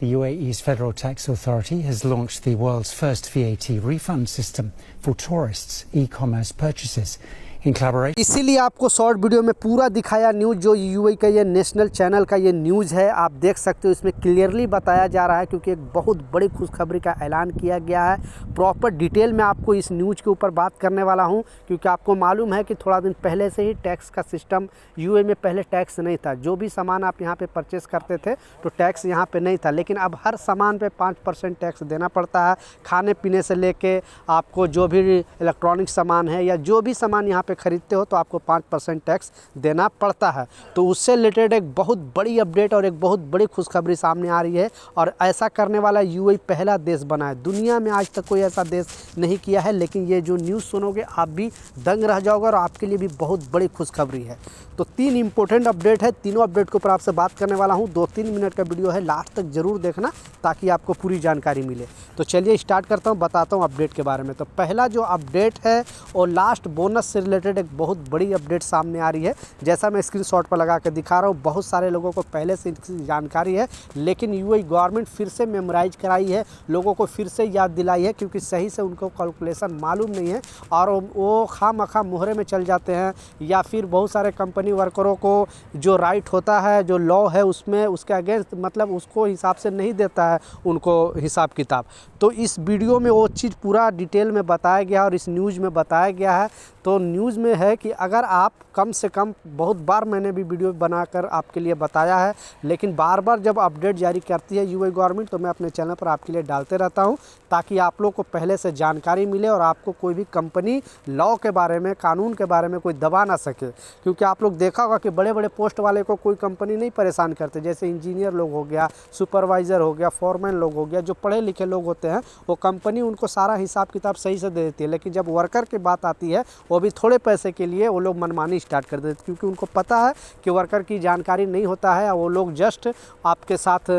The UAE's Federal Tax Authority has launched the world's first VAT refund system for tourists' e-commerce purchases. In collaboration, इसीलिए आपको short video में पूरा दिखाया news. जो UAE का ये नेशनल चैनल का ये न्यूज़ है, आप देख सकते हो, इसमें क्लियरली बताया जा रहा है क्योंकि एक बहुत बड़ी खुशखबरी का ऐलान किया गया है। प्रॉपर डिटेल में आपको इस न्यूज़ के ऊपर बात करने वाला हूं क्योंकि आपको मालूम है कि थोड़ा दिन पहले से ही टैक्स का सिस्टम यूएई में पहले टैक्स नहीं था। जो भी सामान आप यहाँ पे परचेस करते थे तो टैक्स यहाँ पे नहीं था, लेकिन अब हर सामान पे 5% टैक्स देना पड़ता है। खाने पीने से लेके आपको जो भी इलेक्ट्रॉनिक सामान है या जो भी सामान यहाँ खरीदते हो तो आपको 5% टैक्स देना पड़ता है। तो उससे रिलेटेड एक बहुत बड़ी अपडेट और एक बहुत बड़ी खुशखबरी सामने आ रही है और ऐसा करने वाला यूएई पहला देश बना है। दुनिया में आज तक कोई ऐसा देश नहीं किया है, लेकिन ये जो न्यूज़ सुनोगे आप भी दंग रह जाओगे और आपके लिए भी बहुत बड़ी खुशखबरी है। तो 3 इंपॉर्टेंट अपडेट है, तीनों अपडेट के ऊपर आपसे बात करने वाला हूँ। 2-3 मिनट का वीडियो है, लास्ट तक ज़रूर देखना ताकि आपको पूरी जानकारी मिले। तो चलिए स्टार्ट करता हूँ, बताता हूँ अपडेट के बारे में। तो पहला जो अपडेट है और लास्ट बोनस से रिलेटेड एक बहुत बड़ी अपडेट सामने आ रही है। जैसा मैं स्क्रीनशॉट पर लगा कर दिखा रहा हूँ, बहुत सारे लोगों को पहले से इसकी जानकारी है, लेकिन यूएई गवर्नमेंट फिर से मेमोराइज कराई है, लोगों को फिर से याद दिलाई है क्योंकि सही से उनको कैलकुलेशन मालूम नहीं है और वो खामखा मोहरे में चल जाते हैं या फिर बहुत सारे कंपनी वर्करों को जो राइट होता है, जो लॉ है उसमें उसके अगेंस्ट मतलब उसको हिसाब से नहीं देता है उनको हिसाब किताब। तो इस वीडियो में वो चीज़ पूरा डिटेल में बताया गया और इस न्यूज़ में बताया गया है। तो न्यूज़ में है कि अगर आप कम से कम, बहुत बार मैंने भी वीडियो बनाकर आपके लिए बताया है, लेकिन बार बार जब अपडेट जारी करती है यूएई गवर्नमेंट तो मैं अपने चैनल पर आपके लिए डालते रहता हूं ताकि आप लोग को पहले से जानकारी मिले और आपको कोई भी कंपनी लॉ के बारे में, कानून के बारे में कोई दबा ना सके। क्योंकि आप लोग देखा होगा कि बड़े बड़े पोस्ट वाले को कोई कंपनी नहीं परेशान करते, जैसे इंजीनियर लोग हो गया, सुपरवाइज़र हो गया, फॉरमैन लोग हो गया, जो पढ़े लिखे लोग होते हैं वो कंपनी उनको सारा हिसाब किताब सही से दे देती है। लेकिन जब वर्कर की बात आती है वो भी थोड़े पैसे के लिए वो लोग मनमानी स्टार्ट कर देते, क्योंकि उनको पता है कि वर्कर की जानकारी नहीं होता है, वो लोग जस्ट आपके साथ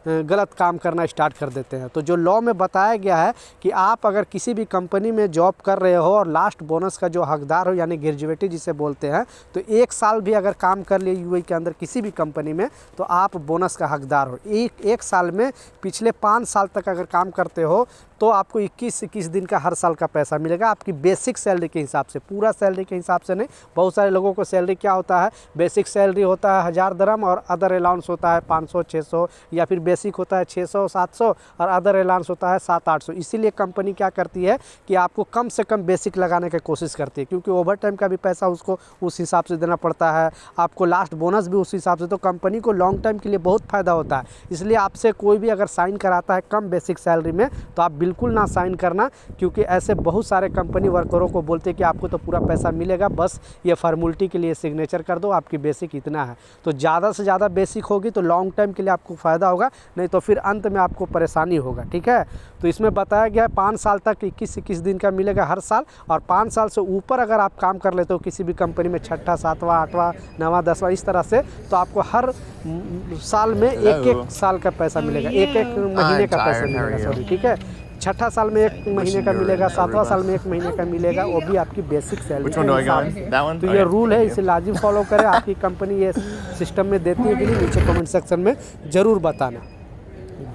गलत काम करना स्टार्ट कर देते हैं। तो जो लॉ में बताया गया है कि आप अगर किसी भी कंपनी में जॉब कर रहे हो और लास्ट बोनस का जो हकदार हो यानी ग्रेजुएटी जिसे बोलते हैं, तो 1 साल भी अगर काम कर लिए यूएई के अंदर किसी भी कंपनी में तो आप बोनस का हकदार हो। एक साल में पिछले 5 साल तक अगर काम करते हो तो आपको 21 दिन का हर साल का पैसा मिलेगा आपकी बेसिक सैलरी के हिसाब से, पूरा सैलरी के हिसाब से नहीं। बहुत सारे लोगों को सैलरी क्या होता है, बेसिक सैलरी होता है 1000 दिरहम और अदर अलाउंस होता है 500-600, या फिर बेसिक होता है 600-700 और अदर अलाउंस होता है 700-800। इसीलिए कंपनी क्या करती है कि आपको कम से कम बेसिक लगाने की कोशिश करती है, क्योंकि ओवर टाइम का भी पैसा उसको उस हिसाब से देना पड़ता है, आपको लास्ट बोनस भी उस हिसाब से। तो कंपनी को लॉन्ग टाइम के लिए बहुत फ़ायदा होता है। इसलिए आपसे कोई भी अगर साइन कराता है कम बेसिक सैलरी में तो आप बिल्कुल ना साइन करना, क्योंकि ऐसे बहुत सारे कंपनी वर्करों को बोलते हैं कि आपको तो पूरा पैसा मिलेगा, बस ये फार्मूलिटी के लिए सिग्नेचर कर दो, आपकी बेसिक इतना है। तो ज़्यादा से ज़्यादा बेसिक होगी तो लॉन्ग टाइम के लिए आपको फ़ायदा होगा, नहीं तो फिर अंत में आपको परेशानी होगा। ठीक है, तो इसमें बताया गया है 5 साल तक 21 दिन का मिलेगा हर साल, और 5 साल से ऊपर अगर आप काम कर लेते हो किसी भी कंपनी में 6ठा 7वां 8वां 9वां 10वां इस तरह से, तो आपको हर साल में एक साल का पैसा मिलेगा, एक महीने का पैसा मिलेगा, सॉरी। ठीक है, 6ठा साल में 1 महीने का मिलेगा, 7वां साल में 1 महीने का मिलेगा, वो भी आपकी बेसिक सैलरी के हिसाब से। तो ये रूल है, इसे लाजिम फॉलो करें। आपकी कंपनी ये सिस्टम में देती है कि नहीं, नीचे कमेंट सेक्शन में ज़रूर बताना।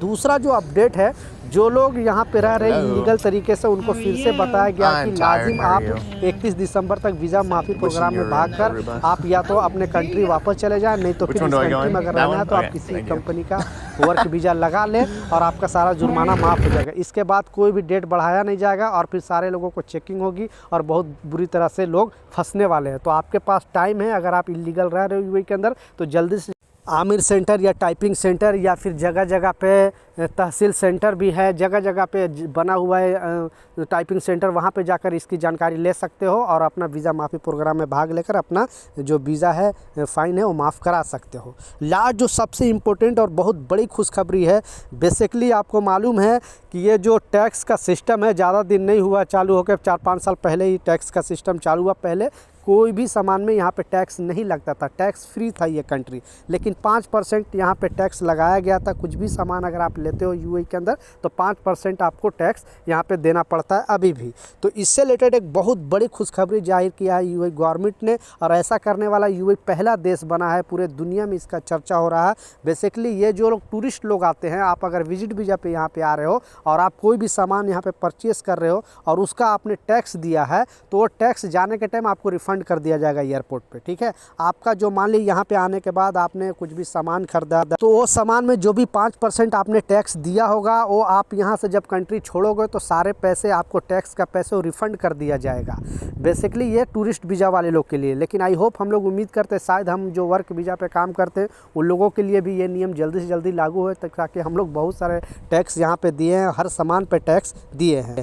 दूसरा जो अपडेट है, जो लोग यहाँ पे रह रहे हैं इलीगल तरीके से, उनको फिर से बताया गया कि लाजिम आप 31 दिसंबर तक वीज़ा माफ़ी प्रोग्राम में भागकर आप या तो अपने कंट्री वापस चले जाएं, नहीं तो फिर इस कंट्री में अगर रहना है तो आप किसी कंपनी का वर्क वीज़ा लगा लें और आपका सारा जुर्माना माफ़ हो जाएगा। इसके बाद कोई भी डेट बढ़ाया नहीं जाएगा और फिर सारे लोगों को चेकिंग होगी और बहुत बुरी तरह से लोग फंसने वाले हैं। तो आपके पास टाइम है, अगर आप इलीगल रह रहे हो यूएई के अंदर तो जल्दी से आमिर सेंटर या टाइपिंग सेंटर या फिर जगह जगह पे तहसील सेंटर भी है, जगह जगह पे बना हुआ है टाइपिंग सेंटर, वहाँ पे जाकर इसकी जानकारी ले सकते हो और अपना वीज़ा माफ़ी प्रोग्राम में भाग लेकर अपना जो वीज़ा है, फ़ाइन है, वो माफ़ करा सकते हो। लास्ट जो सबसे इम्पोर्टेंट और बहुत बड़ी खुशखबरी है, बेसिकली आपको मालूम है कि ये जो टैक्स का सिस्टम है ज़्यादा दिन नहीं हुआ चालू होकर, 4-5 साल पहले ही टैक्स का सिस्टम चालू हुआ। पहले कोई भी सामान में यहाँ पे टैक्स नहीं लगता था, टैक्स फ्री था ये कंट्री। लेकिन 5% यहाँ पे टैक्स लगाया गया था। कुछ भी सामान अगर आप लेते हो यूएई के अंदर तो 5% आपको टैक्स यहाँ पे देना पड़ता है अभी भी। तो इससे रिलेटेड एक बहुत बड़ी खुशखबरी जाहिर किया है यूएई गवर्नमेंट ने, और ऐसा करने वाला यूएई पहला देश बना है। पूरे दुनिया में इसका चर्चा हो रहा है। बेसिकली ये जो लोग टूरिस्ट लोग आते हैं, आप अगर विजिट वीज़ा पे यहाँ पे आ रहे हो और आप कोई भी सामान यहाँ पे परचेस कर रहे हो और उसका आपने टैक्स दिया है, तो वो टैक्स जाने के टाइम आपको रिफंड कर दिया जाएगा एयरपोर्ट पे, ठीक है। आपका जो मान ली यहाँ पे आने के बाद आपने कुछ भी सामान खरीदा तो वो सामान में जो भी 5% आपने टैक्स दिया होगा, वो आप यहाँ से जब कंट्री छोड़ोगे तो सारे पैसे आपको टैक्स का पैसे रिफंड कर दिया जाएगा। बेसिकली ये टूरिस्ट वीज़ा वाले लोग के लिए। लेकिन आई होप, हम लोग उम्मीद करते हैं शायद हम जो वर्क वीज़ा पे काम करते हैं उन लोगों के लिए भी ये नियम जल्दी से जल्दी लागू हो, ताकि हम लोग बहुत सारे टैक्स यहाँ पे दिए हैं, हर सामान पे टैक्स दिए हैं।